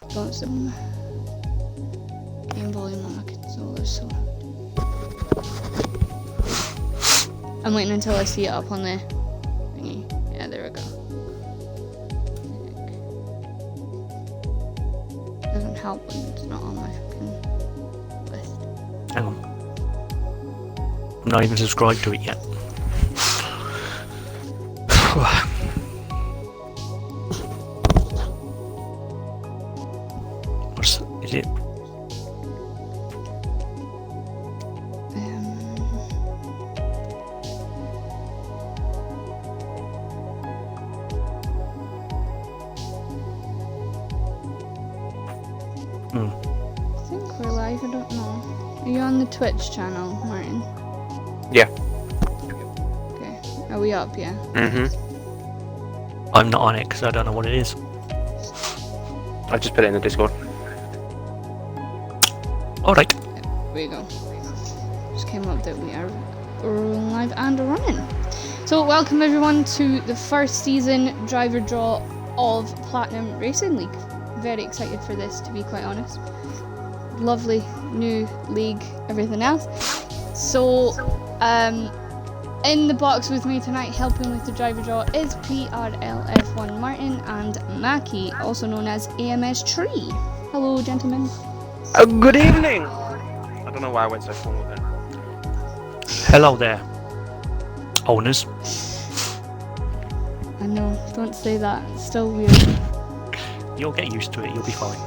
got some game volume on my controller, so I'm waiting until I see it up on the thingy. Yeah, there we go. Doesn't help when it's not on my fucking list. Hang on. I'm not even subscribed to it yet. Is it? I think we're live, I don't know. Are you on the Twitch channel, Martin? Yeah. Okay. Are we up, yeah? Mm-hmm. I'm not on it because I don't know what it is. I just put it in the Discord. Alright. There we go. Just came up that we are live and running. So welcome everyone to the first season driver draw of Platinum Racing League. Very excited for this, to be quite honest. Lovely new league, everything else. So in the box with me tonight helping with the driver draw is PRLF1 Martin and Maki, also known as AMS Tree. Hello gentlemen. Good evening! I don't know why I went so formal then. Hello there, owners. I know, don't say that, it's still weird. You'll get used to it, you'll be fine.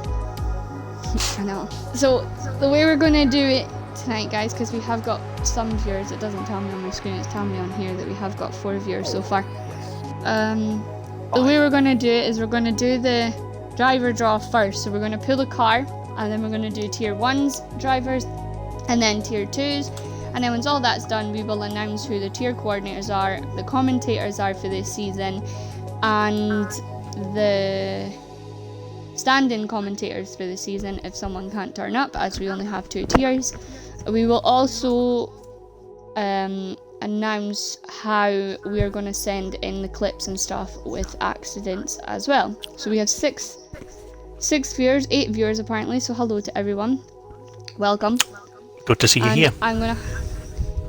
I know. So the way we're going to do it tonight, guys, because we have got some viewers, it doesn't tell me on my screen, it's telling me on here that we have got 4 viewers so far. The way we're going to do it is we're going to do the driver draw first. So we're going to pull a car, and then we're going to do tier 1's drivers, and then tier 2's. And then once all that's done, we will announce who the tier coordinators are, the commentators are for this season, and the stand-in commentators for the season if someone can't turn up, as we only have 2 tiers. We will also announce how we are going to send in the clips and stuff with accidents as well. So we have 6 viewers, 8 viewers apparently, so hello to everyone. Welcome. Good to see you here. I'm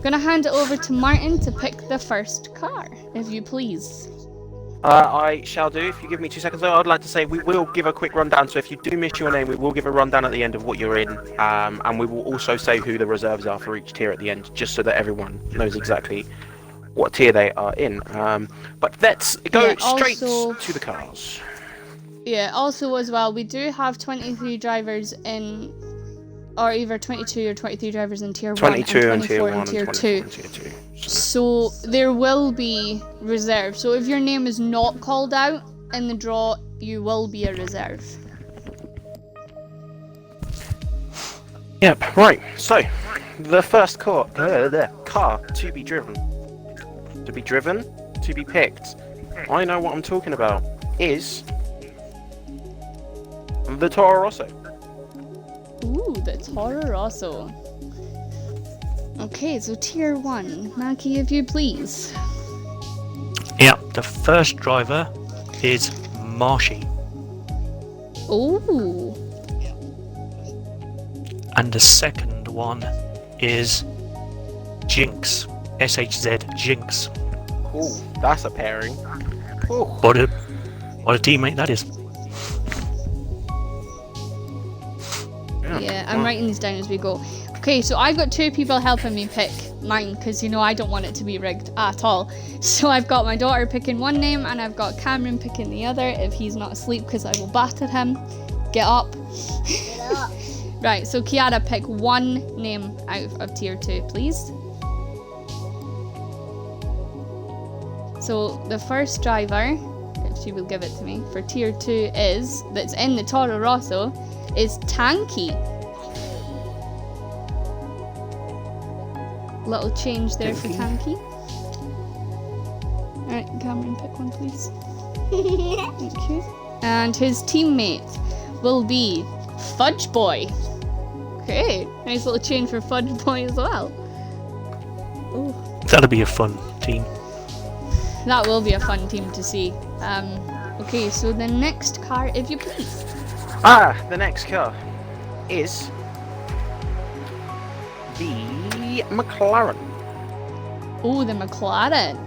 gonna hand it over to Martin to pick the first car, if you please. I shall do. If you give me 2 seconds, though, I'd like to say we will give a quick rundown. So if you do miss your name, we will give a rundown at the end of what you're in, and we will also say who the reserves are for each tier at the end, just so that everyone knows exactly what tier they are in. But let's go straight to the cars. Yeah, also as well, we do have 23 drivers in, or either 22 or 23 drivers in tier 1 and 24 in tier 2. So there will be reserve. So if your name is not called out in the draw, you will be a reserve. Yep, right. So the first car to be driven, to be picked. I know what I'm talking about. Is the Toro Rosso. Ooh, the Toro Rosso. Okay, so tier 1. Maki, if you please. Yeah, the first driver is Marshy. Ooh. And the second one is Jinx. SHZ Jinx. Ooh, that's a pairing. Ooh. What a teammate that is. Yeah, I'm writing these down as we go. Okay, so I've got 2 people helping me pick mine, because, you know, I don't want it to be rigged at all. So I've got my daughter picking one name, and I've got Cameron picking the other, if he's not asleep, because I will batter him. Get up. Right, so Kiara, pick one name out of tier 2, please. So the first driver, if she will give it to me, for tier 2 is, that's in the Toro Rosso, is Tanky. Little change there for Tanky. Alright, Cameron, pick one please. Thank you. And his teammate will be Fudge Boy. Okay, nice little change for Fudge Boy as well. Ooh. That'll be a fun team. That will be a fun team to see. Okay, so the next car, if you please. The next car is the McLaren. Oh, the McLaren.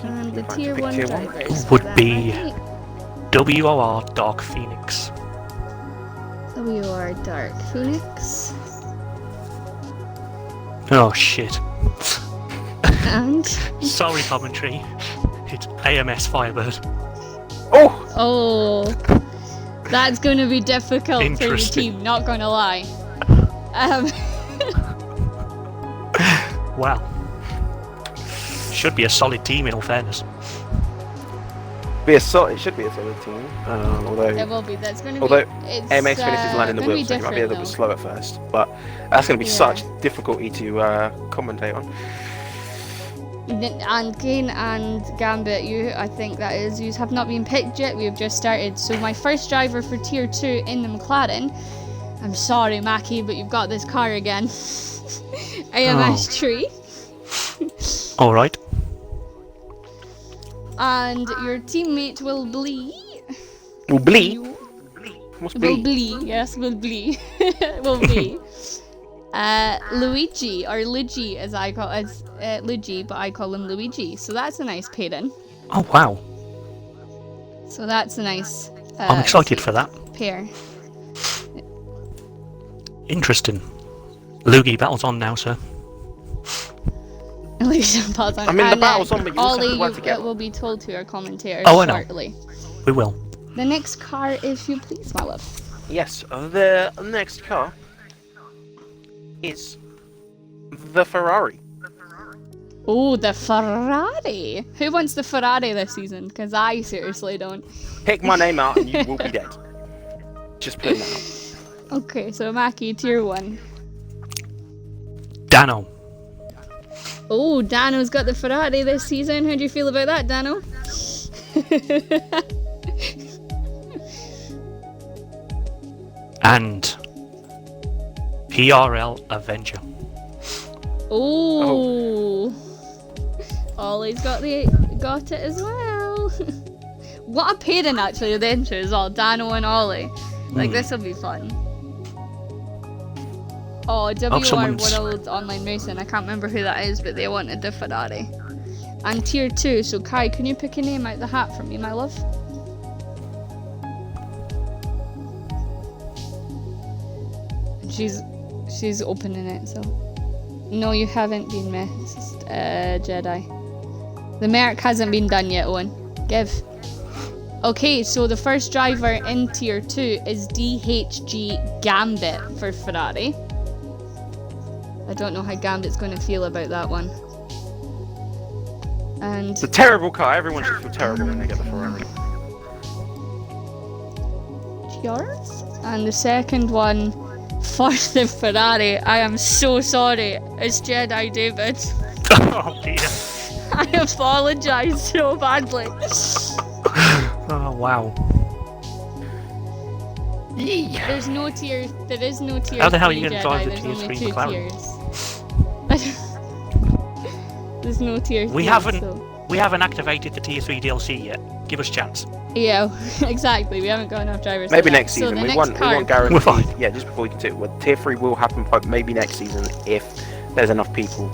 And the tier 1 drivers Would for that, be- right? WOR Dark Phoenix. WR Dark Phoenix. Oh shit. And Sorry, commentary. It's AMS Firebird. Oh! that's going to be difficult for your Interesting. team, not going to lie. Wow. Should be a solid team in all fairness. It should be a solid team. Although It will be. That's going to Although be. It's, AMX finishes landing the gonna wheel, so it might be a little bit different, slow at first. But that's going to be Yeah. such difficulty to commentate on. though. And Kane and Gambit, I think that is, you have not been picked yet. We have just started. So my first driver for tier 2 in the McLaren. I'm sorry, Mackie, but you've got this car again. AMS Tree. Alright. And your teammate will be. Will bleed. You- Must Will bleed. be, yes, will be. Will be. Luigi, or Luigi as I call Luigi, but I call him Luigi. So that's a nice pairing. Oh wow. So that's a nice I'm excited for that. pair. Interesting. Loogie battle's on now, sir. At least pause on. I mean, the And, battle's on, but you also have Ollie, to work together. will be told to our commentator Oh, I know. shortly. We will. The next car, if you please, my love. Yes, the next car is the Ferrari. Oh, the Ferrari. Who wants the Ferrari this season? Because I seriously don't. Pick my name out and you will be dead. Just put it out. Okay, so Mackie, tier 1. Dano. Oh, Dano's got the Ferrari this season. How do you feel about that, Dano? And PRL Avenger. Oh. Ollie's got it as well. What a pairing actually with the intro as well, Dano and Ollie. Like this will be fun. Oh, WR someone's- World Online Racing. I can't remember who that is, but they wanted the Ferrari. And tier 2, so Kai, can you pick a name out the hat for me, my love? She's opening it, so. No, you haven't been missed, Jedi. The Merc hasn't been done yet, Owen. Give. Okay, so the first driver in tier 2 is DHG Gambit for Ferrari. I don't know how Gambit's going to feel about that one. And It's a terrible car. Everyone should feel terrible when they get the Ferrari. yours? And the second one for the Ferrari, I am so sorry, it's Jedi David. Oh dear. I apologise so badly. Oh wow. There is no tier How the hell are 3 you gonna Jedi, drive the there's tier only 3 2 McLaren? tiers. There's no tier 3. We haven't- So. We haven't activated the tier 3 DLC yet. Give us a chance. Yeah, exactly. We haven't got enough drivers. Maybe for that. next So season. the We next want car, guaranteed. We're fine. Yeah, just before we continue, well, tier 3 will happen maybe next season if there's enough people.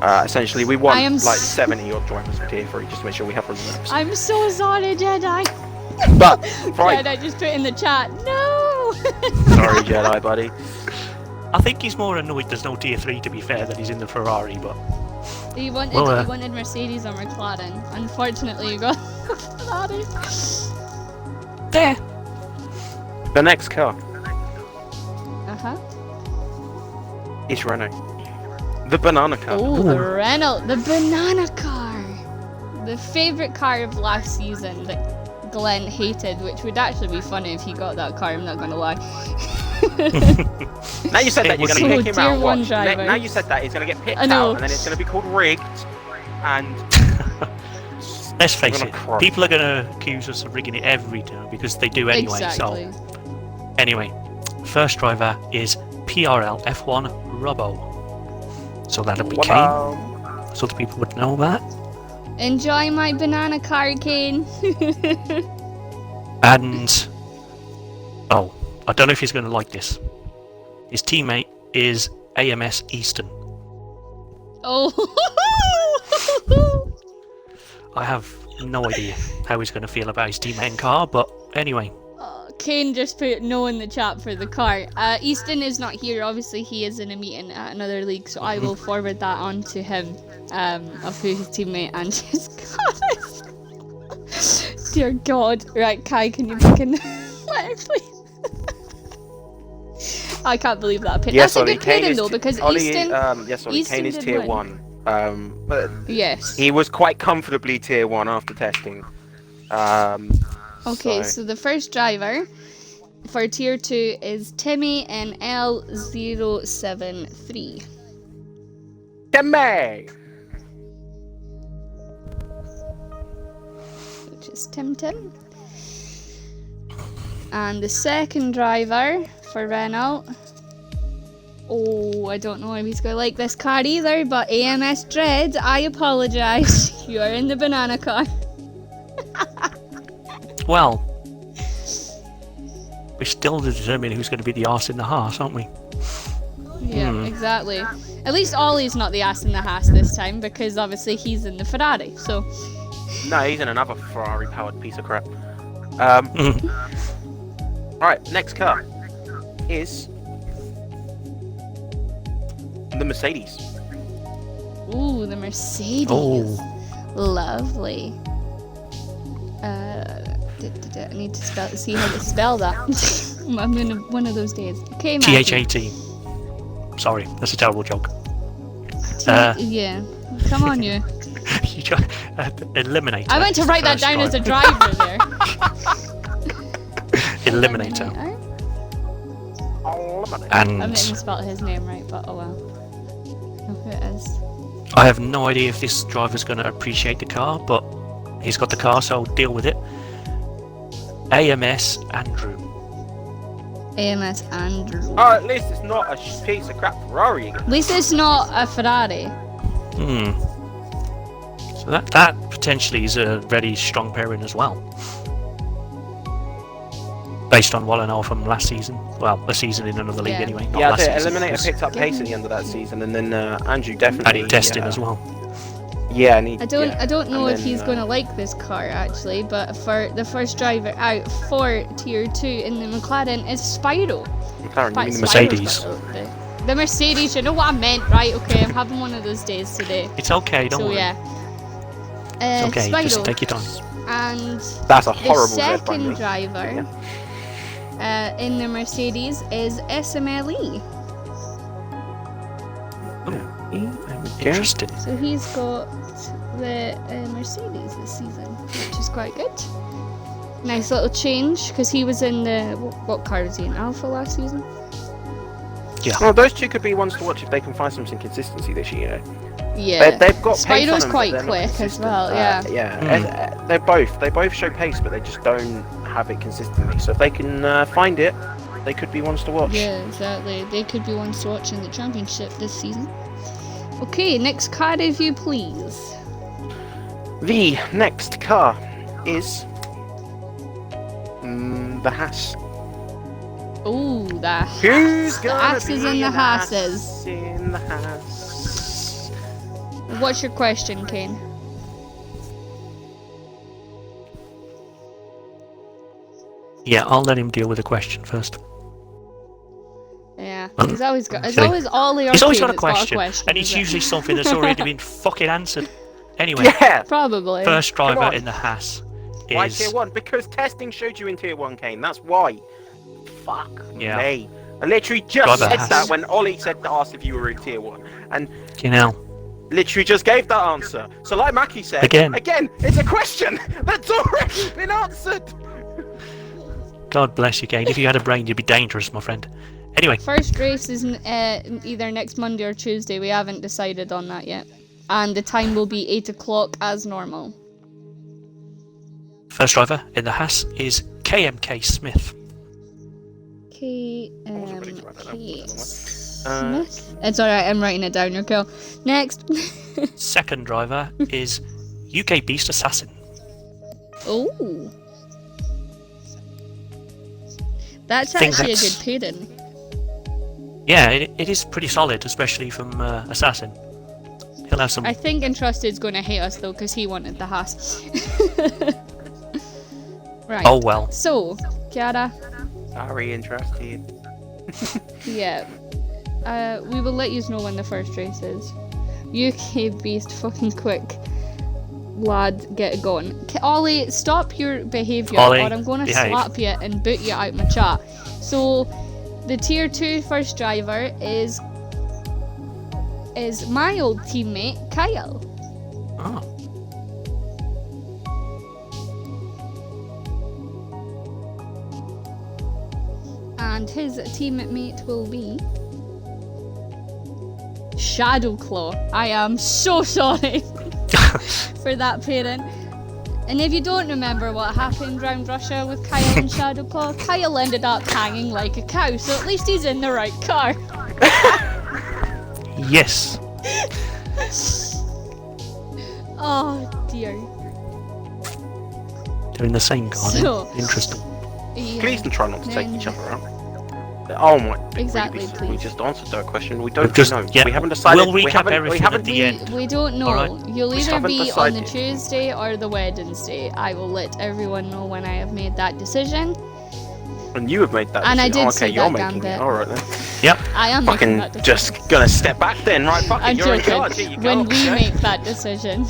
Essentially, we want I am like s- 70 odd drivers for tier 3 just to make sure we have reserves. I'm so sorry, Jedi. But right, Jedi just put in the chat. No. sorry, Jedi buddy. I think he's more annoyed there's no tier 3 to be fair that he's in the Ferrari, but He wanted, Well, he wanted Mercedes or McLaren. Unfortunately, you got Ferrari. there. The next car Uh-huh. is Renault. The banana car. Oh, the Ooh. Renault, the banana car. The favourite car of last season that Glenn hated, which would actually be funny if he got that car, I'm not going to lie. Now you said that, you're would going to be- pick him So, out. tier one Watch. Now driver. you said that he's going to get picked I know. out, and then it's going to be called rigged. And Let's face gonna it, cry. people are going to accuse us of rigging it every time because they do anyway. Exactly. So anyway, first driver is PRL F1 Robbo. So that'll be Kane. wow. So the people would know that. Enjoy my banana car, Kane. And oh, I don't know if he's going to like this. His teammate is AMS Easton. Oh. I have no idea how he's going to feel about his teammate in car, but anyway. Kane just put no in the chat for the car. Easton is not here. Obviously, he is in a meeting at another league, so I will forward that on to him of who his teammate and his car is. Dear God. Right, Kai, can you pick a letter, please? I can't believe that pick. Yes, That's Ollie, a good pairing, though, because Easton... yes, Ollie, Easton Kane is did tier win. 1. But Yes. he was quite comfortably tier 1 after testing. Okay, so the first driver for tier 2 is Timmy NL073. Timmy! Which is Tim. And the second driver for Renault. Oh, I don't know if he's going to like this car either, but AMS Dread, I apologise. You are in the banana car. Well, we're still determining who's going to be the arse in the Haas, aren't we? Yeah, exactly. At least Ollie's not the ass in the Haas this time, because obviously he's in the Ferrari, so... No, he's in another Ferrari-powered piece of crap. Right, next car is the Mercedes. Ooh, the Mercedes. Oh. Lovely. I need to see how to spell that. I'm in one of those days. Okay, Matthew. THAT. Sorry, that's a terrible joke. Yeah. Come on, you. You just, Eliminator. I went to write that down as a driver there. Eliminator. I didn't And spell his name right, but oh well. I know who it is. I have no idea if this driver's going to appreciate the car, but he's got the car, so I'll deal with it. AMS Andrew. AMS Andrew. Oh, at least it's not a piece of crap Ferrari again. At least it's not a Ferrari. So that potentially is a very strong pairing as well. Based on what I know from last season. Well, a season in another league Yeah. anyway. Not Yeah, last the season. Eliminator picked up pace at the end of that season, and then Andrew definitely. And he tested as well. Yeah, and he, I don't know and if then, he's going to like this car actually, but for the first driver out for tier 2 in the McLaren is Spyro. McLaren, you mean the Mercedes. The Mercedes, you know what I meant, right? Okay, I'm having one of those days today. It's okay, don't So worry. yeah. It's okay, Spyro. just take your time. And That's a the horrible red second binding. driver in the Mercedes is SMLE. Interesting. So he's got the Mercedes this season, which is quite good. Nice little change, because he was in the... What car was he in? Alpha last season? Yeah. Well, those two could be ones to watch if they can find some consistency this year. Yeah. They've got pace on Spyro's them, quite but they're not quick as consistent. well, yeah. They both show pace, but they just don't have it consistently. So if they can find it, they could be ones to watch. Yeah, exactly. They could be ones to watch in the championship this season. Okay, next car review, please. The next car is the Haas. Oh, the Who's the gonna asses be and the an ass hasses. in the Haas? What's your question, Kane? Yeah, I'll let him deal with the question first. Yeah, he's always got. It's Silly. always Ollie or He's always Kane got a that's question, and it's isn't it? usually something that's already been fucking answered. Anyway, Yeah. Probably. first driver on. in the Haas Why is... tier 1? Because testing showed you in tier 1, Kane. That's why. Fuck Yeah. me. I literally just Driver said Haas. that when Ollie asked if you were in tier 1. And You know, literally just gave that answer. So like Mackie said, Again. it's a question that's already been answered. God bless you, Kane. If you had a brain, you'd be dangerous, my friend. Anyway, First race is either next Monday or Tuesday. We haven't decided on that yet. And the time will be 8 o'clock as normal. first driver in the Haas is KMK Smith. KMK Smith. It's alright, I'm writing it down, okay? Next. Second driver is UK Beast Assassin. Oh. That's Think actually that's- a good pairing. Yeah, it is pretty solid, especially from Assassin. He'll have some. I think Entrusted's going to hate us though, because he wanted the Haas. Right. Oh well. So, Kiara, Very interested. yeah. We will let you know when the first race is. UK Beast, fucking quick. Lad, get it going. Ollie, stop your behaviour, Ollie, or I'm going to behave. slap you and boot you out my chat. So, the Tier 2 first driver is my old teammate, Kyle. Oh. And his teammate will be Shadowclaw. I am so sorry for that pairing. And if you don't remember what happened round Russia with Kyle and Shadowclaw, Kyle ended up hanging like a cow, so at least he's in the right car. Yes. Oh dear. They're in the same car. So- Interesting. Yeah. Please try not to take Then- each other out. Oh my. Exactly, We please. just answered that question. We We've don't just- know. yeah, We haven't decided. we'll recap everything at the end. We don't know. Alright. You'll We either haven't be on the decided. Tuesday or the Wednesday. I will let everyone know when I have made that decision. And you have made that. And I decision. did Okay, see you're that making gambit. it. All right then. Yep. I am making Fucking that decision. just gonna step back then, right? Fuck I'm it, you're in joking. charge. Here you go. When we okay? make that decision.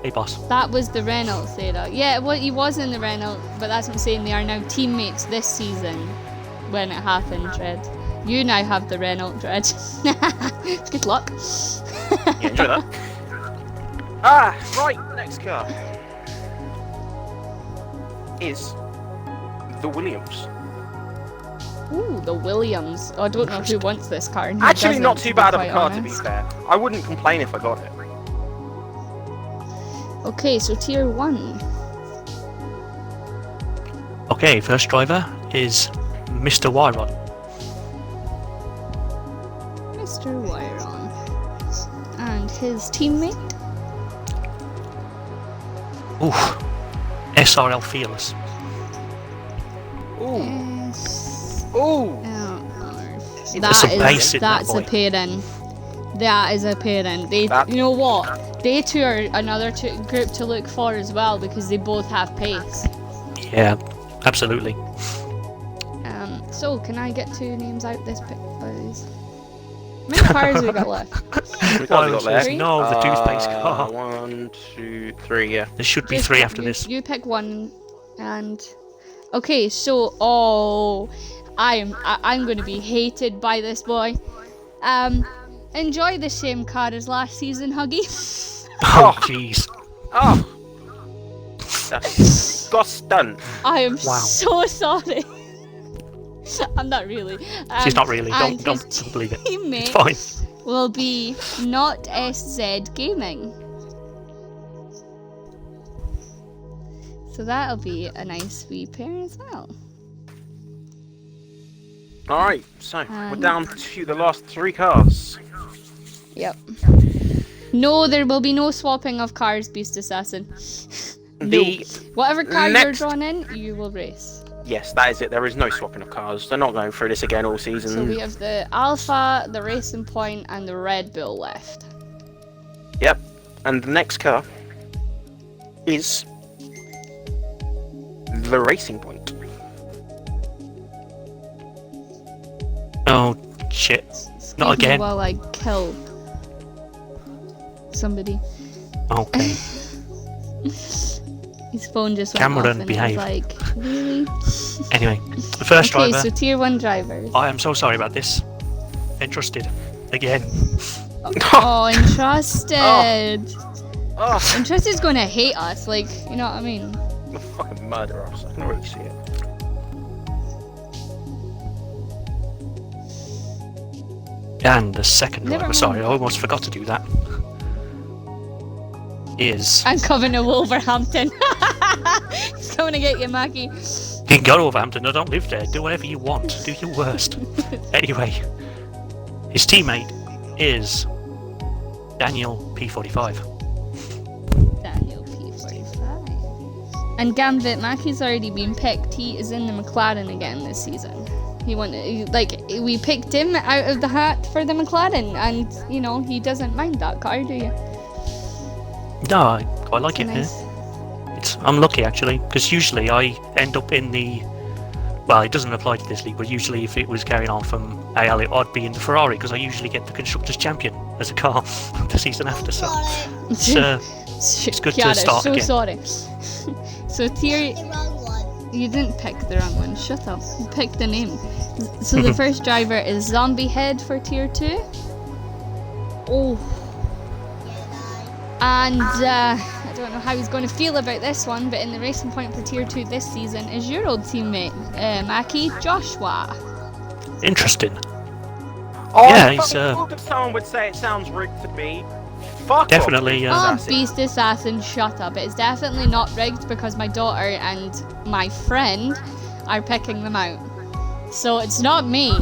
Hey, boss. That was the Renault Theta. Yeah, well, he was in the Renault, but that's what I'm saying. They are now teammates this season when it happened, Dread. You now have the Renault, Dread. Good luck. Yeah, enjoy that. Right. Next car is the Williams. Ooh, the Williams. Oh, I don't know who wants this car. and who Actually, not doesn't, too to be bad of a quite car to be honest. fair. I wouldn't complain if I got it. Okay, so tier 1. Okay, first driver is Mr. Wyron. Mr. Wyron. And his teammate? Ooh. SRL Fearless. Ooh. S- Ooh. There's some pace in that that's boy. a pairing. That is a pairing. They, That- you know what? They two are another group to look for as well because they both have pace. Yeah, absolutely. So can I get 2 names out this pic, please? How many cars we got left? We got There's left. no, the two space car. 1, 2, 3. Yeah. There should be Just 3 pick- after this. You pick one, and okay. So, I'm going to be hated by this boy. Enjoy the same car as last season, Huggy. Oh, jeez. Oh. That's disgusting. I am Wow. so sorry. I'm not really. She's not really. And Don't his believe it. teammate It's fine. will be not SZ Gaming. So that'll be a nice wee pair as well. Alright, so we're And- down to the last 3 cars. Yep. No, there will be no swapping of cars, Beast Assassin. No. The Whatever car you're next- drawn in, you will race. Yes, that is it. There is no swapping of cars. They're not going through this again all season. So we have the Alpha, the Racing Point, and the Red Bull left. Yep. And the next car is the Racing Point. Oh, shit. Excuse Not me again. While I kill somebody. Okay. His phone just went Cameron, off and behave. I was like, really? Anyway, the first Okay, driver. so tier 1 drivers. I am so sorry about this. Entrusted. Again. Oh, Entrusted. Oh, Entrusted's gonna hate us, like, you know what I mean? the fucking murder us. I can already see it. And the second Never driver, mind. sorry, I almost forgot to do that, is... I'm coming to Wolverhampton. He's coming to get you, Mackie. You can go to Wolverhampton, I don't live there, do whatever you want, do your worst. Anyway, his teammate is Daniel P45. And Gambit, Mackie's already been picked. He is in the McLaren again this season. We picked him out of the hat for the McLaren, and you know he doesn't mind that car, do you? No, I quite like it. Nice. I'm lucky actually, because usually I end up in the. Well, it doesn't apply to this league, but usually if it was carrying on from AL, I'd be in the Ferrari because I usually get the Constructors' Champion as a car the season after. So it's good Kiara, to start so again. sorry. So tier. You didn't pick the wrong one. Shut up. You picked the name. So the first driver is Zombie Head for tier 2. Oh. And I don't know how he's going to feel about this one, but in the racing point for tier 2 this season is your old teammate, Mackie Joshua. Interesting. Oh, Yeah, I he's, thought that someone would say it sounds rigged to me. Fuck Definitely, off. Oh, Beast Assassin, shut up. It's definitely not rigged because my daughter and my friend are picking them out. So it's not me.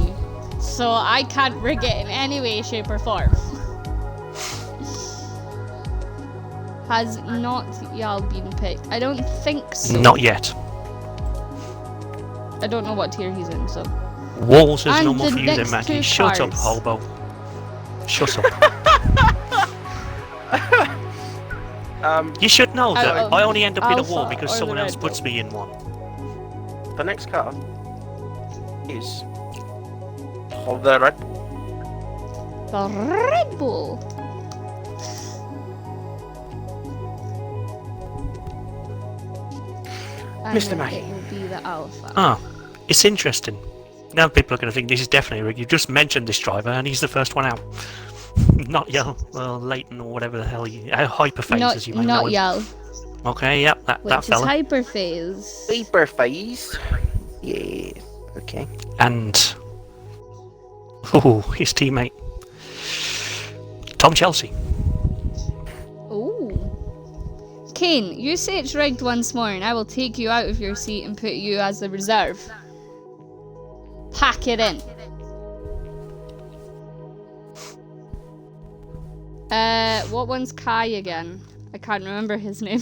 So I can't rig it in any way, shape or form. Has not y'all been picked? I don't think so. Not yet. I don't know what tier he's in, so. Walls is And normal the for you then, next Mackie. two Shut up, cars. hobo. Shut up. You should know that Out of I only end up in a Alpha wall because or someone the else Red puts Bull? me in one. The next car is the Red Bull. The Red Bull. And Mr. then Mackie. it will be the Alpha. Ah, it's interesting. Now people are going to think this is definitely rigged. You just mentioned this driver and he's the first one out. Not Yell, well, Leighton or whatever the hell Hyperphase as you may know Not him. Yell, Okay, yep, that which is fella. Hyperphase. Hyperphase. Yeah. Okay. And his teammate Tom Chelsea. Ooh. Kane, you say it's rigged once more and I will take you out of your seat and put you as the reserve. Pack it in. What one's Kai again? I can't remember his name.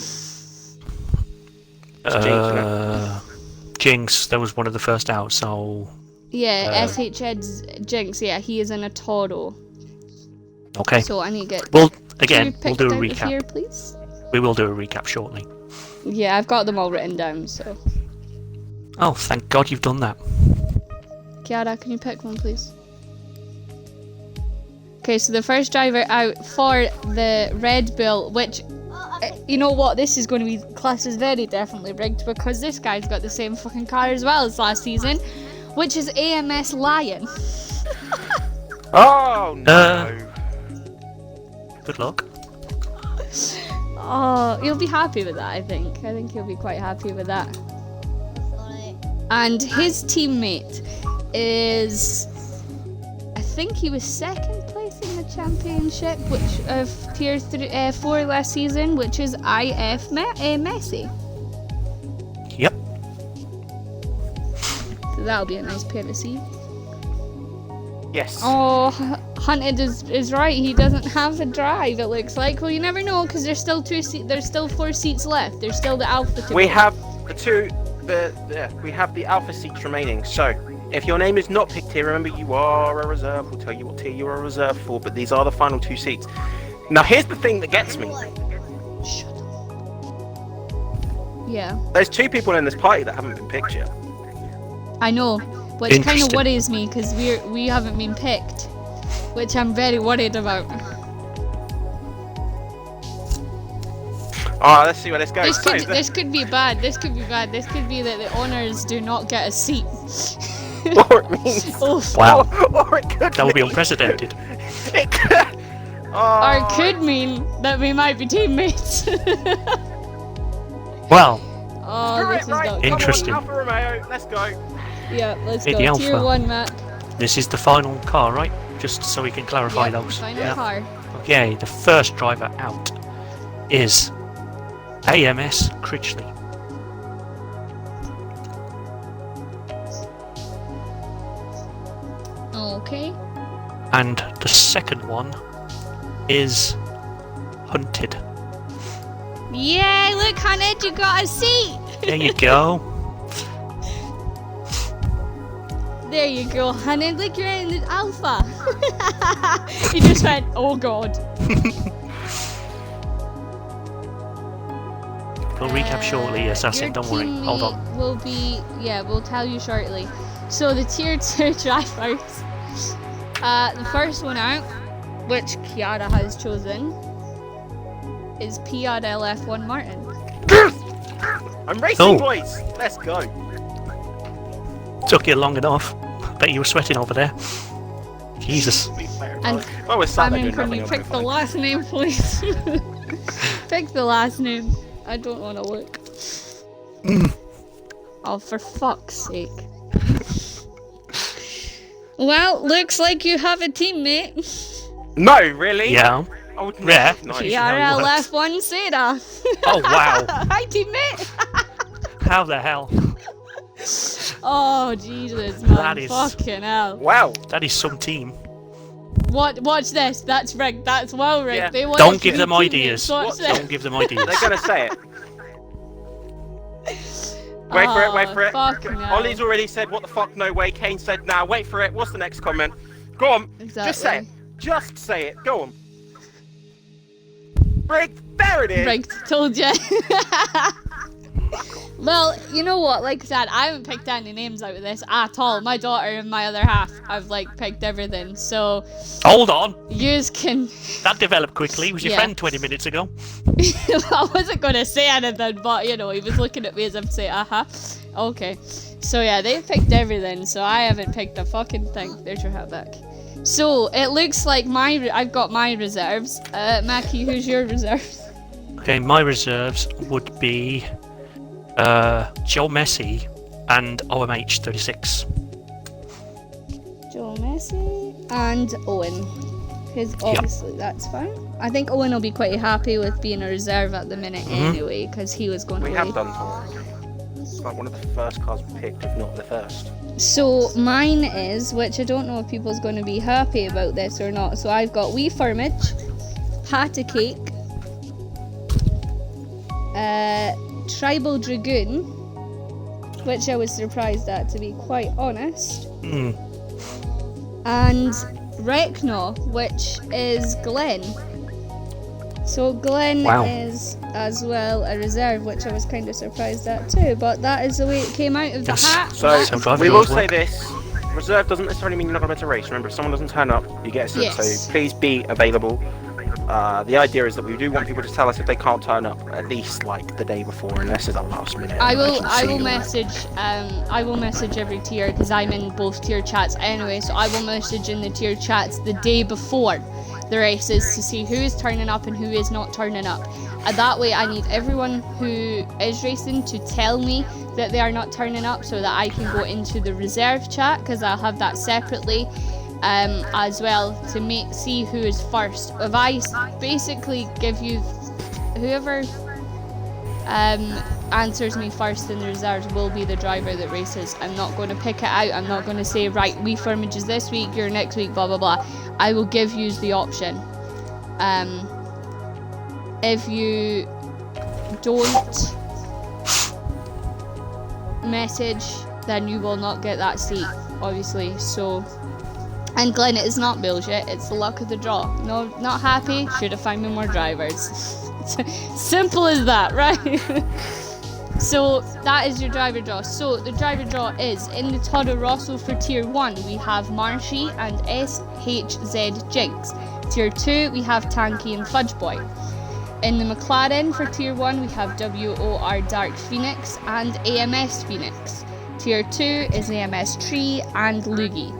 Jinx, that was one of the first out, so Yeah, SHED's Jinx, yeah, he is in a Toro. okay. So I need to get Well, two again, we'll picked do a out of recap. here, please. We will do a recap shortly. Yeah, I've got them all written down, so. Oh, thank God you've done that. Kiara, can you pick one, please? Okay, so the first driver out for the Red Bull, which, you know what, this is going to be classed as very definitely rigged because this guy's got the same fucking car as well as last season, which is AMS Lion. Oh no. Good luck. Oh, you'll be happy with that, I think. I think he'll be quite happy with that. And his teammate is, I think he was second place in the championship, which of tier 4 last season, which is IF Messi. Yep. So that'll be a nice pair to see. Yes. Oh, Hunted is right. He doesn't have a drive. It looks like. Well, you never know because there's still there's still 4 seats left. There's still the Alpha to We go. have the two. We have the Alpha seats remaining. So, if your name is not picked here, remember you are a reserve. We'll tell you what tier you are a reserve for. But these are the final 2 seats. Now, here's the thing that gets me. Shut up. Yeah, There's 2 people in this party that haven't been picked yet. I know, which kind of Interesting. worries me because we haven't been picked, which I'm very worried about. Alright, let's see where this goes. This could be bad. This could be bad. This could be that the owners do not get a seat. Or it means. Oof. Wow. Or it could That would be mean- unprecedented. It could. Or it Oh, could mean that we might be teammates. Well, Oh, screw this it, is right, not come on, Interesting. Alfa Romeo, let's go. Yeah, let's Hit go. the Tier Alpha. 1 map. this is the final car, right? Just so we can clarify Yep, those. final Yeah. car. Okay, the first driver out is AMS Critchley. Okay. And the second one is Hunted. Yay, look, Hunted, you got a seat! There you go. There you go, and then look, you're in the alpha. You just went, oh god. We'll recap shortly, Assassin, Your don't worry. teammate Hold on. Will be, we'll tell you shortly. So the tier 2 drivers, the first one out, which Kiara has chosen, is PRLF1 Martin. I'm racing, Oh. boys. Let's go. Took you long enough. Bet you were sweating over there. Jesus. To be fair, And I was sat there doing can nothing. you I'll pick be the fine. last name, please? Pick the last name. I don't want to look. Oh, for fuck's sake. Well, looks like you have a teammate. No, really? Yeah. I would Yeah. never. Nice. Yeah. PRLF1 Sarah. Oh, wow. Hi, teammate. How the hell? Oh, Jesus, man. That is- Fucking hell. Wow. That is some team. Watch this. That's rigged. That's well rigged. Yeah. They want Don't us to give be them teammates. ideas. Watch this. Don't give them ideas. They're gonna say it. Wait for it, wait for it. Fucking hell. Ollie's already said, what the fuck, no way. Kane said, nah, wait for it. What's the next comment? Go on. Exactly. Just say it. Just say it. Go on. Rigged. There it is. Rigged. Told you. Well, you know what? Like I said, I haven't picked any names out of this at all. My daughter and my other half, I've like picked everything. So, Hold on. yous can. That developed quickly. Was your Yeah. friend 20 minutes ago? I wasn't gonna say anything, but you know, he was looking at me as if to say, okay. So yeah, they picked everything, so I haven't picked a fucking thing. There's your hat back. So it looks like I've got my reserves. Mackie, who's your reserves? Okay, my reserves would be Joe Messi and OMH 36. Joe Messi and Owen. Because obviously that's fine. I think Owen will be quite happy with being a reserve at the minute anyway, because he was going We to have leave. done already. It's like one of the first cars we picked, if not the first. So mine is, which I don't know if people's going to be happy about this or not. So I've got Wee Firmage, Pata Cake, Tribal Dragoon, which I was surprised at, to be quite honest, Hmm. and Rekno, which is Glenn. So Glenn Wow. is as well a reserve, which I was kind of surprised at too, but that is the way it came out of the Yes. hat. So, That's how driving we will rules say work. this. Reserve doesn't necessarily mean you're not going to race. Remember, if someone doesn't turn up, you get a slip. Yes. So please be available. The idea is that we do want people to tell us if they can't turn up at least like the day before, unless it's a last minute. I will emergency or- I will message every tier because I'm in both tier chats anyway, so I will message in the tier chats the day before the races to see who is turning up and who is not turning up. And that way I need everyone who is racing to tell me that they are not turning up so that I can go into the reserve chat, because I'll have that separately as well to see who is first. If I basically give you whoever answers me first in the reserves will be the driver that races. I'm not going to pick it out. I'm not going to say, right, Wee Firmage is this week, you're next week, blah blah blah. I will give you the option. If you don't message, then you will not get that seat, obviously. So, and Glenn, it is not bullshit, it's the luck of the draw. No, not happy, should have found me more drivers. Simple as that, right? So that is your driver draw. So the driver draw is in the Toro Rosso for tier 1 we have Marshy and SHZ Jinx. Tier 2 we have Tanky and Fudge Boy. In the McLaren for tier 1 we have WOR Dark Phoenix and AMS Phoenix. Tier 2 is AMS Tree and Luigi.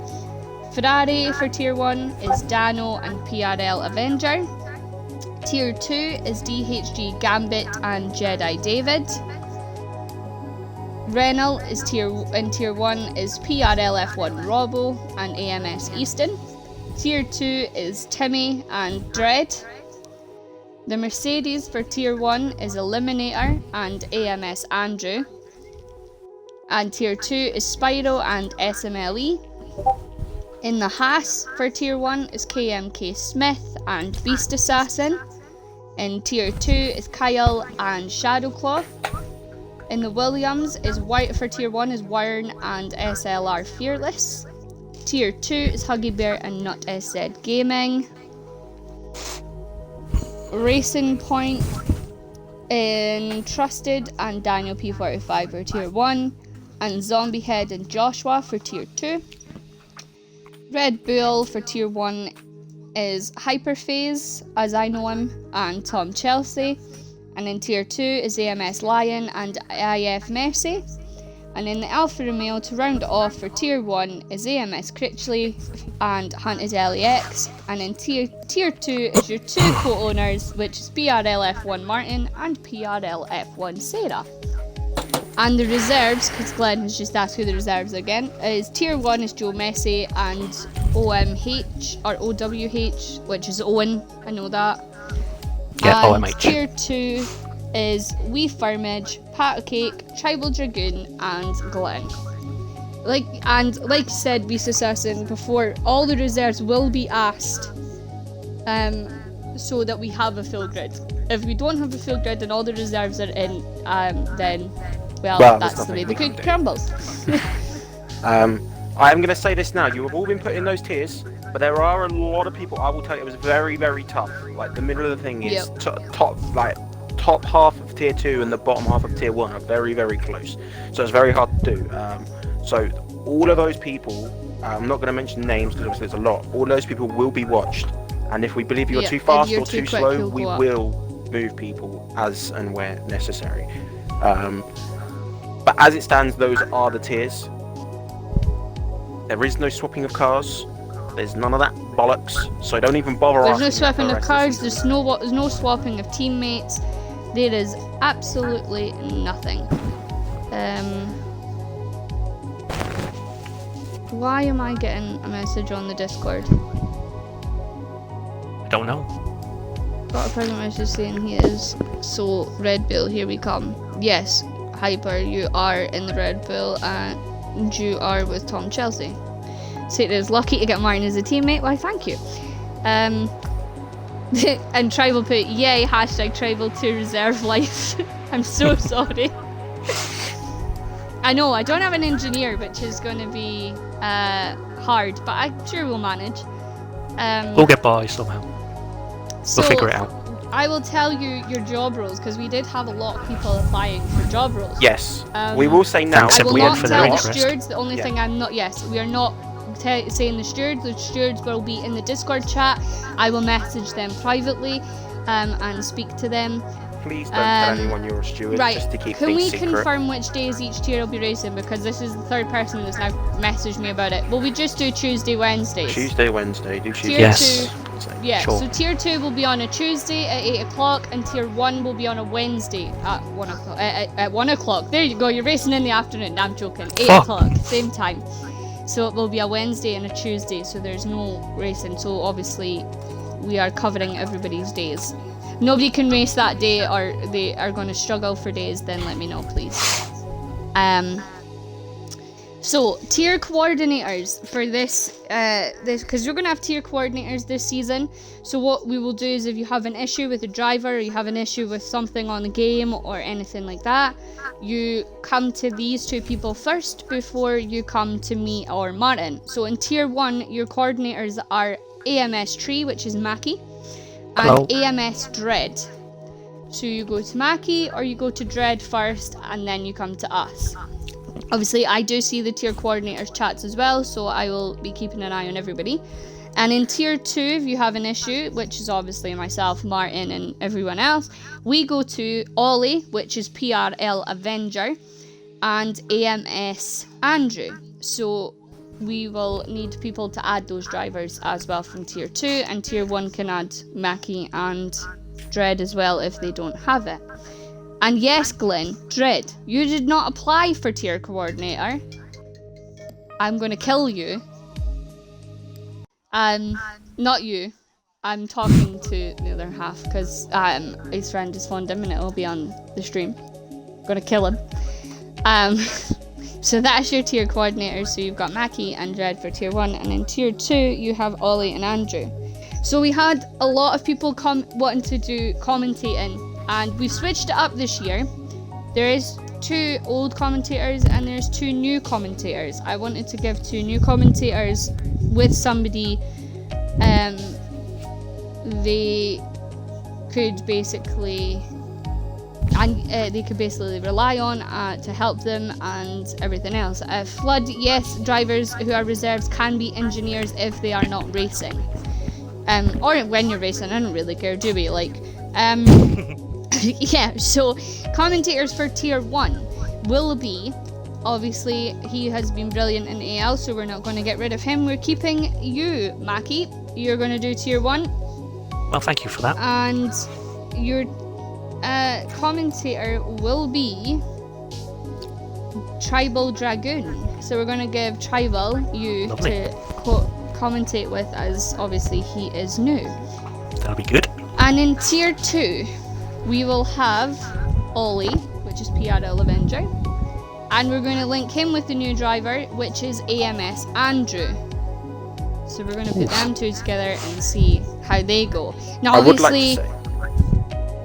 Ferrari for tier 1 is Dano and PRL Avenger. Tier 2 is DHG Gambit and Jedi David. Renault is in tier 1 is PRL F1 Robbo and AMS Easton. Tier 2 is Timmy and Dread. The Mercedes for tier 1 is Eliminator and AMS Andrew. And tier 2 is Spyro and SMLE. In the Haas for tier 1 is KMK Smith and Beast Assassin. In tier 2 is Kyle and Shadowclaw. In the Williams is for tier 1 is Wyrn and SLR Fearless. Tier 2 is Huggy Bear and Nut SZ Gaming. Racing Point in Trusted and Daniel P45 for tier 1. And Zombie Head and Joshua for tier 2. Red Bull for tier 1 is Hyperphase, as I know him, and Tom Chelsea. And in tier 2 is AMS Lion and IF Mercy. And in the Alfa Romeo, to round it off for tier 1 is AMS Critchley and Hunt is LEX. And in tier 2 is your 2 co-owners, which is PRLF1 Martin and PRLF1 Sarah. And the reserves, because Glenn has just asked who the reserves are again, is tier 1 is Joe Messi and OMH, or OWH, which is Owen, I know that. Yeah, And OMH. tier 2 is Wee Firmage, Pat Cake, Tribal Dragoon, and Glenn. Like you said, Beast Assassin, before, all the reserves will be asked so that we have a full grid. If we don't have a full grid and all the reserves are in, then, well that's the way the cookie crumbles. I am going to say this now. You have all been put in those tiers, but there are a lot of people. I will tell you, it was very, very tough. Like the middle of the thing is top half of tier 2 and the bottom half of tier 1 are very, very close. So it's very hard to do. So all of those people, I'm not going to mention names because obviously there's a lot. All those people will be watched, and if we believe you're too fast or too slow, we will move people as and where necessary. But as it stands, those are the tiers. There is no swapping of cars. There's none of that bollocks. So don't even bother. There's no swapping of cars. There's no swapping of teammates. There is absolutely nothing. Why am I getting a message on the Discord? I don't know. Got a present message saying he is. So Red Bull, here we come. Yes, Hyper, you are in the Red Bull and you are with Tom Chelsea. Say it is lucky to get Martin as a teammate. Why, thank you. And Tribal put, yay, hashtag Tribal to reserve life. I'm so sorry. I know, I don't have an engineer, which is going to be hard, but I'm sure we'll manage. We'll get by somehow. We'll figure it out. I will tell you your job roles, because we did have a lot of people applying for job roles. Yes, we will say now. Thanks I will everyone not for tell their the interest. stewards. The only thing I'm not, yes, we are not saying the stewards. The stewards will be in the Discord chat. I will message them privately and speak to them. Please don't tell anyone you're a steward, Right, just to keep can things we secret. confirm which days each tier will be racing? Because this is the third person that's now messaged me about it. Will we just do Tuesday, Wednesdays? Tuesday, Wednesday, do Tuesday. Tier Yes. 2, yeah, Sure. so tier 2 will be on a Tuesday at 8 o'clock and tier 1 will be on a Wednesday at 1 o'clock. At 1 o'clock. There you go, you're racing in the afternoon. I'm joking. 8 o'clock, same time. So it will be a Wednesday and a Tuesday, so there's no racing. So obviously we are covering everybody's days. Nobody can race that day or they are going to struggle for days, then let me know, please. So tier coordinators for this because you're going to have tier coordinators this season. So what we will do is, if you have an issue with a driver or you have an issue with something on the game or anything like that, you come to these two people first before you come to me or Martin. So in tier 1, your coordinators are AMS Tree, which is Mackie, and AMS Dread. So you go to Mackie or you go to Dread first and then you come to us. Obviously I do see the tier coordinators chats as well, so I will be keeping an eye on everybody. And in tier 2, if you have an issue, which is obviously myself, Martin and everyone else, we go to Ollie, which is PRL Avenger, and AMS Andrew. So we will need people to add those drivers as well from tier 2, and tier 1 can add Mackie and Dread as well if they don't have it. And yes, Glenn, Dread, you did not apply for tier coordinator. I'm going to kill you. Not you. I'm talking to the other half because his friend just phoned him and it will be on the stream. Gonna kill him. So that's your tier coordinators. So you've got Mackie and Dread for tier 1, and in tier 2 you have Ollie and Andrew. So we had a lot of people wanting to do commentating, and we've switched it up this year. There is 2 old commentators and there's 2 new commentators. I wanted to give 2 new commentators with somebody they could basically rely on to help them and everything else. Flood, yes, drivers who are reserves can be engineers if they are not racing. Or when you're racing, I don't really care, do we? Like, yeah, so commentators for tier 1 will be, obviously, he has been brilliant in AL, so we're not going to get rid of him. We're keeping you, Mackie. You're going to do tier 1. Well, thank you for that. And your commentator will be Tribal Dragoon. So we're going to give Tribal you Lovely. to commentate with, as obviously he is new. That'll be good. And in tier 2, we will have Ollie, which is PRL Avenger. And we're going to link him with the new driver, which is AMS Andrew. So we're going to put them 2 together and see how they go. Now, I obviously,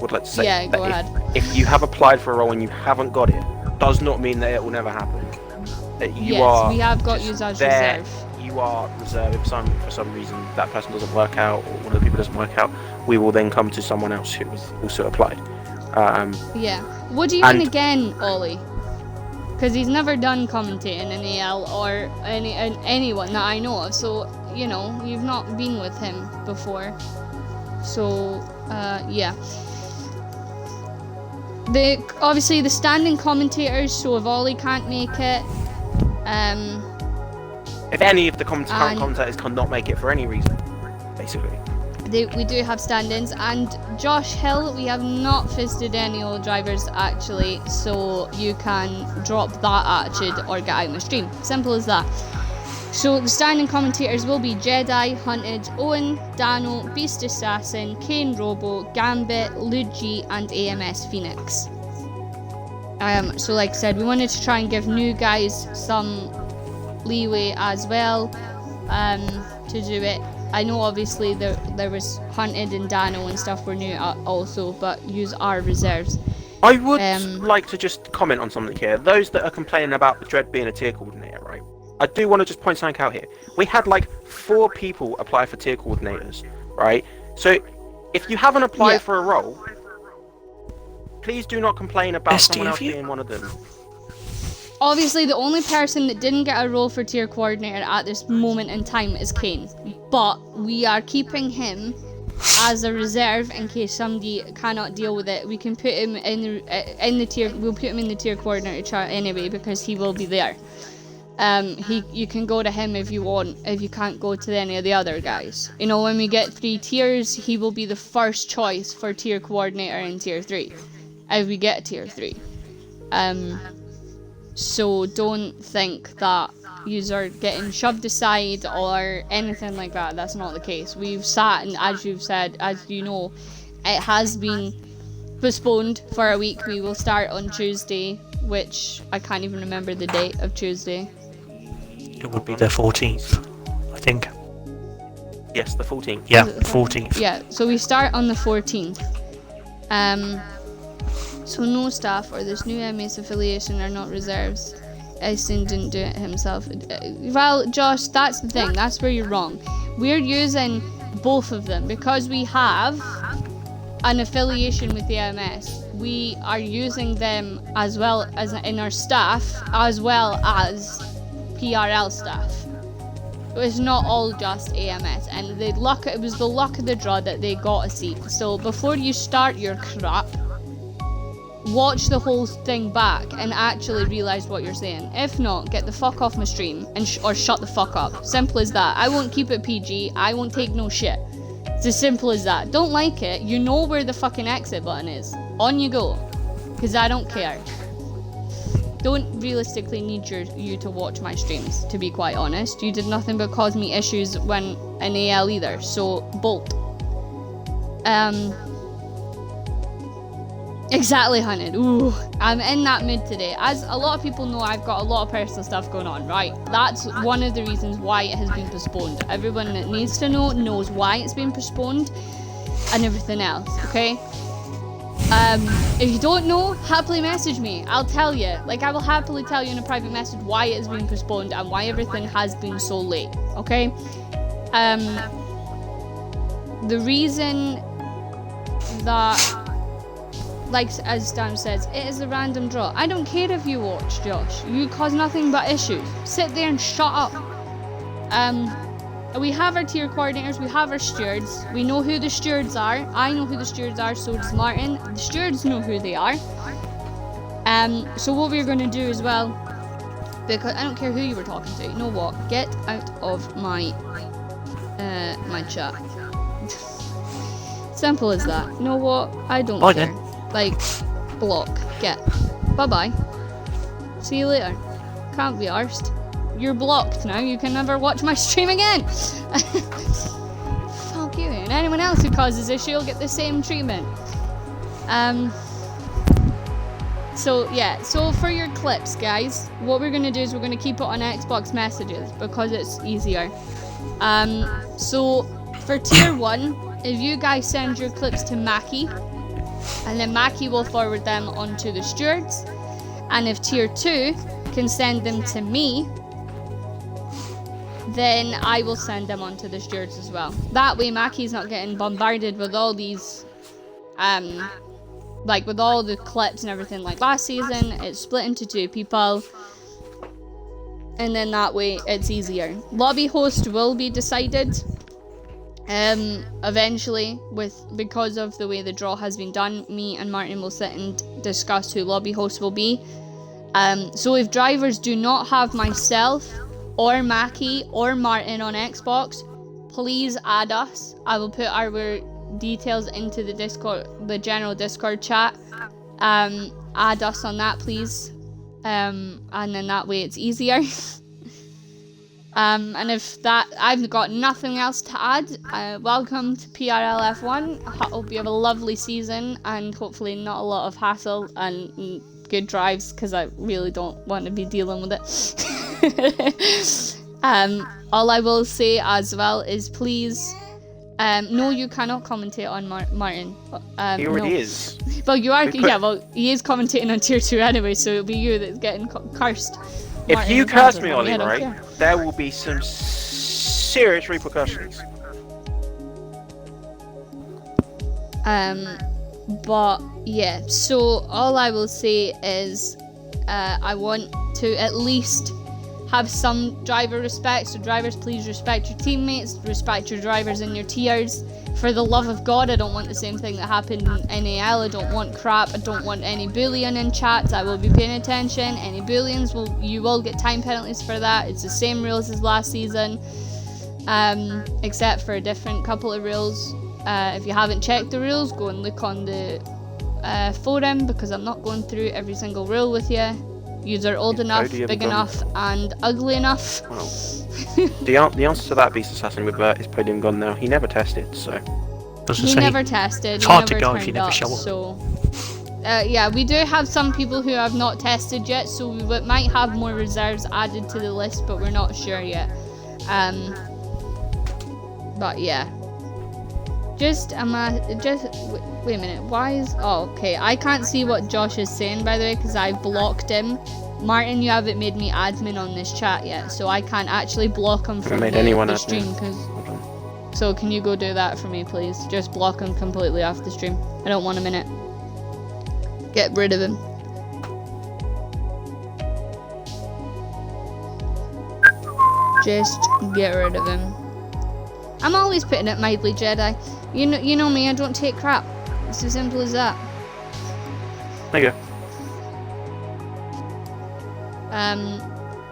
would like to say yeah, that go ahead. if you have applied for a role and you haven't got it, does not mean that it will never happen. That you yes, are we have got just you as there, reserve. You are reserved. If for some reason that person doesn't work out, or one of the people doesn't work out, we will then come to someone else who has also applied. Yeah. What do you mean again, Ollie? Because he's never done commentating in AL or anyone that I know of, so, you know, you've not been with him before. So, yeah. Obviously the standing commentators, so if Ollie can't make it, if any of the current commentators cannot make it for any reason, basically. we do have stand-ins, and Josh Hill, we have not fisted any old drivers actually, so you can drop that attitude or get out of my stream. Simple as that. So the standing commentators will be Jedi, Hunted, Owen, Dano, Beast Assassin, Kane Robo, Gambit, Luigi, and AMS Phoenix. So like I said, we wanted to try and give new guys some leeway as well to do it. I know obviously there was Hunted and Dano and stuff were new also, but use our reserves. I would like to just comment on something here. Those that are complaining about the Dread being a tier coordinator, right? I do want to just point something out here. We had like 4 people apply for tier coordinators, right? So if you haven't applied for a role, please do not complain about someone else being one of them. Obviously, the only person that didn't get a role for tier coordinator at this moment in time is Kane, but we are keeping him as a reserve in case somebody cannot deal with it. We can put him in the tier. We'll put him in the tier coordinator chart anyway because he will be there. You can go to him if you want. If you can't go to any of the other guys, you know, when we get 3 tiers, he will be the first choice for tier coordinator in tier 3. If we get tier 3. So don't think that you're getting shoved aside or anything like that. That's not the case. We've sat, and as you've said, as you know, it has been postponed for a week. We will start on Tuesday, which I can't even remember the date of Tuesday. It would be the 14th, I think. Yes, the 14th. Yeah, 14th. Yeah, so we start on the 14th. So no staff or this new MS affiliation are not reserves. Easton didn't do it himself. Well, Josh, that's the thing. That's where you're wrong. We're using both of them because we have an affiliation with the MS. We are using them as well as in our staff, as well as PRL staff. It's not all just AMS, and it was the luck of the draw that they got a seat. So before you start your crap, watch the whole thing back and actually realise what you're saying. If not, get the fuck off my stream and or shut the fuck up. Simple as that. I won't keep it PG. I won't take no shit. It's as simple as that. Don't like it, you know where the fucking exit button is. On you go. Because I don't care. Don't realistically need you to watch my streams, to be quite honest. You did nothing but cause me issues when in AL either, so bolt. Exactly, Hunted. Ooh, I'm in that mood today. As a lot of people know, I've got a lot of personal stuff going on, right? That's one of the reasons why it has been postponed. Everyone that needs to know knows why it's been postponed and everything else, okay? If you don't know, happily message me. I'll tell you. Like, I will happily tell you in a private message why it has been postponed and why everything has been so late. Okay? The reason that, like as Dan says, it is a random draw. I don't care if you watch, Josh. You cause nothing but issues. Sit there and shut up. We have our tier coordinators, we have our stewards. We know who the stewards are. I know who the stewards are, so does Martin. The stewards know who they are. So what we're going to do as well, because I don't care who you were talking to. You know what? Get out of my my chat. Simple as that. You know what? I don't Bye care. then. Like, block. Get. Bye-bye. See you later. Can't be arsed. You're blocked now. You can never watch my stream again. Fuck you. And anyone else who causes issue will get the same treatment. So yeah, so for your clips, guys, what we're gonna do is we're gonna keep it on Xbox messages because it's easier. So for tier 1, if you guys send your clips to Mackie, and then Mackie will forward them onto the stewards, and if tier 2 can send them to me, then I will send them on to the stewards as well. That way Mackie's not getting bombarded with all these, like with all the clips and everything like last season. It's split into 2 people. And then that way it's easier. Lobby host will be decided eventually because of the way the draw has been done. Me and Martin will sit and discuss who lobby host will be. So if drivers do not have myself or Mackie or Martin on Xbox, please add us. I will put our details into the Discord, the general Discord chat. Add us on that, please. And then that way it's easier. And if that, I've got nothing else to add. Welcome to PRLF1. I hope you have a lovely season and hopefully not a lot of hassle and good drives, because I really don't want to be dealing with it. All I will say as well is please, no, you cannot commentate on Martin. He already is. Well, you are. Yeah, well, he is commentating on tier 2 anyway, so it'll be you that's getting cursed. If Martin you curse me, I Ollie, don't right, care. there will be some serious repercussions. But yeah, so all I will say is I want to at least have some driver respect. So drivers, please respect your teammates, respect your drivers in your tiers. For the love of God, I don't want the same thing that happened in NAL. I don't want crap. I don't want any bullying in chats. I will be paying attention. Any bullions, you will get time penalties for that. It's the same rules as last season, except for a different couple of rules. If you haven't checked the rules, go and look on the forum, because I'm not going through every single rule with you. Yous are old enough, big enough, and ugly enough. Well, the answer to that, Beast Assassin, with is Podium gone now. He never tested, so. He never tested. It's he hard to never go turned if you never up, show up. So, yeah, we do have some people who have not tested yet, so we might have more reserves added to the list, but we're not sure yet. But yeah. Just wait a minute. Why is? Oh, okay. I can't see what Josh is saying, by the way, because I blocked him. Martin, you haven't made me admin on this chat yet, so I can't actually block him from the stream. So can you go do that for me, please? Just block him completely off the stream. I don't want him in it. Get rid of him. Just get rid of him. I'm always putting it mildly, Jedi. You know me, I don't take crap. It's as simple as that. There you go.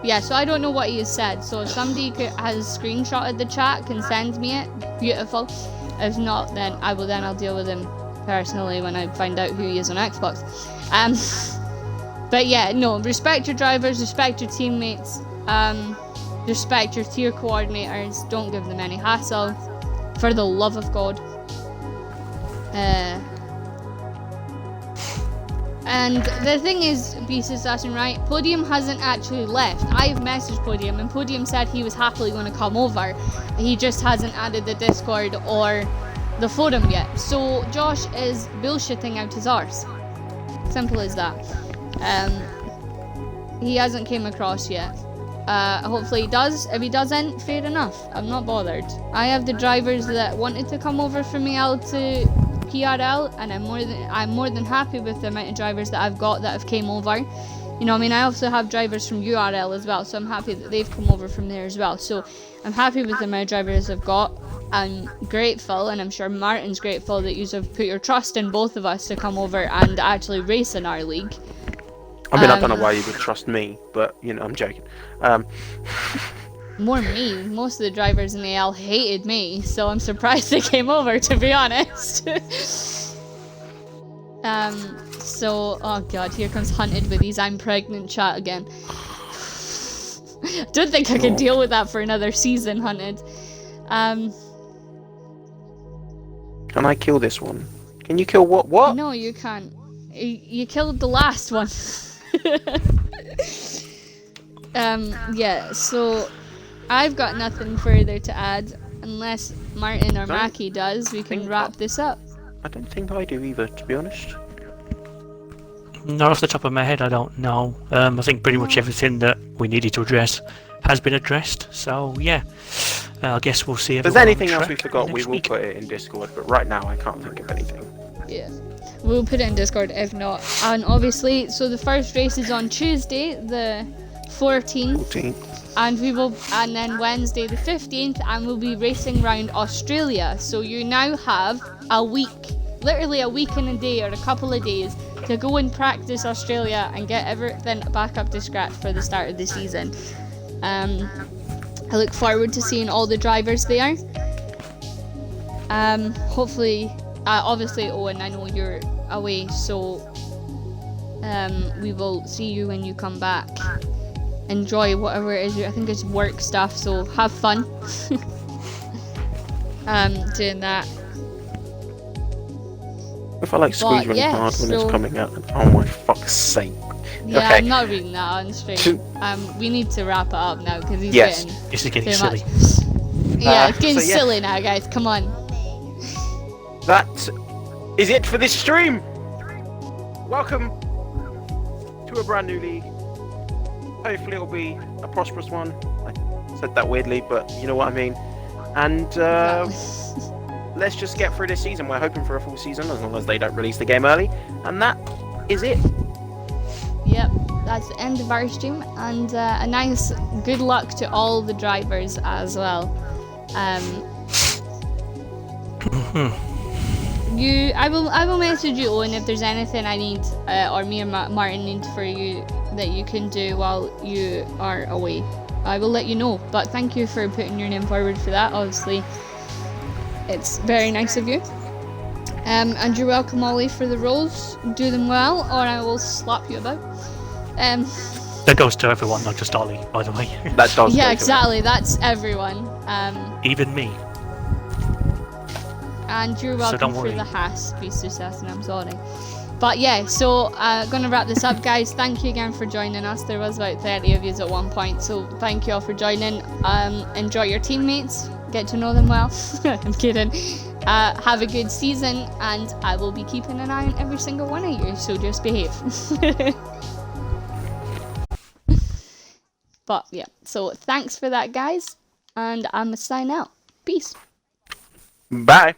Yeah, so I don't know what he has said. So if somebody has screenshotted the chat, can send me it. Beautiful. If not, then I'll deal with him personally when I find out who he is on Xbox. But yeah, no, respect your drivers, respect your teammates, respect your tier coordinators. Don't give them any hassle. For the love of God. And the thing is, Beast Assassin, right? Podium hasn't actually left. I've messaged Podium, and Podium said he was happily going to come over. He just hasn't added the Discord or the forum yet. So Josh is bullshitting out his arse. Simple as that. He hasn't came across yet. Hopefully he does. If he doesn't, fair enough. I'm not bothered. I have the drivers that wanted to come over from EL to PRL, and I'm more than happy with the amount of drivers that I've got that have came over. You know, I mean, I also have drivers from URL as well, so I'm happy that they've come over from there as well. So I'm happy with the amount of drivers I've got. I'm grateful, and I'm sure Martin's grateful that you have put your trust in both of us to come over and actually race in our league. I mean, I don't know why you would trust me, but, you know, I'm joking. More me. Most of the drivers in AL hated me, so I'm surprised they came over, to be honest. So, oh god, here comes Hunted with his I'm pregnant chat again. Don't think I can deal with that for another season, Hunted. Can I kill this one? Can you kill what? No, you can't. You killed the last one. Yeah, so I've got nothing further to add. Unless Martin or Mackie does, we can wrap this up. I don't think I do either, to be honest. Not off the top of my head, I don't know. I think pretty much everything that we needed to address has been addressed. So yeah, I guess we'll see. If there's anything else we forgot, we will put it in Discord. But right now, I can't think of anything. Yeah, we'll put it in Discord if not. And obviously, so the first race is on Tuesday, the 14th. And then Wednesday the 15th, and we'll be racing around Australia. So you now have a week, literally a week and a day or a couple of days to go and practice Australia and get everything back up to scratch for the start of the season. I look forward to seeing all the drivers there. Hopefully, obviously Owen, I know you're away, so we will see you when you come back. Enjoy whatever it is. I think it's work stuff, so have fun doing that. If I like squeeze really hard when it's coming out, oh my fuck's sake. Yeah, okay. I'm not reading that on stream. We need to wrap it up now because he's getting This is getting too silly. much. Yeah, it's getting silly now, guys. Come on. That is it for this stream. Welcome to a brand new league. Hopefully it'll be a prosperous one. I said that weirdly, but you know what I mean. And let's just get through this season. We're hoping for a full season as long as they don't release the game early. And that is it. Yep, that's the end of our stream. And a nice good luck to all the drivers as well. I will message you, Owen, if there's anything I need or me or Martin need for you that you can do while you are away. I will let you know, but thank you for putting your name forward for that. Obviously it's very nice of you, and you're welcome, Ollie, for the roles. Do them well or I will slap you about. That goes to everyone, not just Ollie, by the way. That does. Yeah, exactly, that's everyone. Even me. And you're welcome don't for worry. the Haas, Beast Assassin, I'm sorry. But yeah, so gonna wrap this up, guys. Thank you again for joining us. There was about 30 of you at one point, so thank you all for joining. Enjoy your teammates, get to know them well. I'm kidding. Have a good season, and I will be keeping an eye on every single one of you, so just behave. But yeah, so thanks for that, guys, and I'm gonna sign out. Peace. Bye.